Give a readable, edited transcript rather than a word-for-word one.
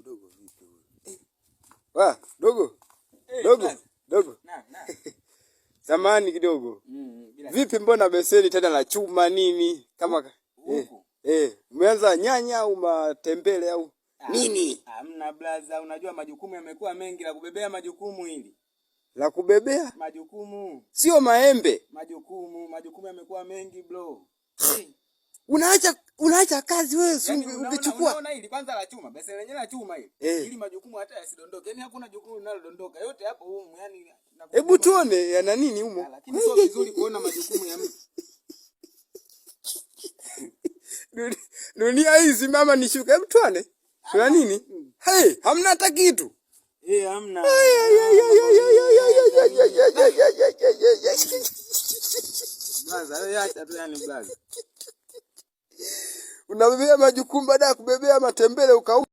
mdogo vipi huyo? Wa, dogo. Dogo. Na. Zamani kidogo. Vipi mbona beseni tena la chuma nini? Kama umeanza nyanya au matembele au nini? Hamna blaza, unajua majukumu yamekuwa mengi, la kubebea majukumu hili. La kubebea? Majukumu. Sio maembe. Majukumu yamekuwa mengi bro. Unaacha kazi wewe, ungechukua. Unaona hili kwanza la chuma, beseni lenyewe la chuma hili. Ili majukumu hata yasidondoke. Yaani hakuna jukumu linalodondoka. Yote hapo humu, yani hebu tuone yana nini humo. Lakini sio vizuri kuona majukumu ya mtu. Dunia hizi mama nishuka. Hebu tuone. Kuna nini? Hamna hata kitu. Hamna. Blaza, wewe acha tu yani blaza. Unabebea majukumu baada ya kubebea matembele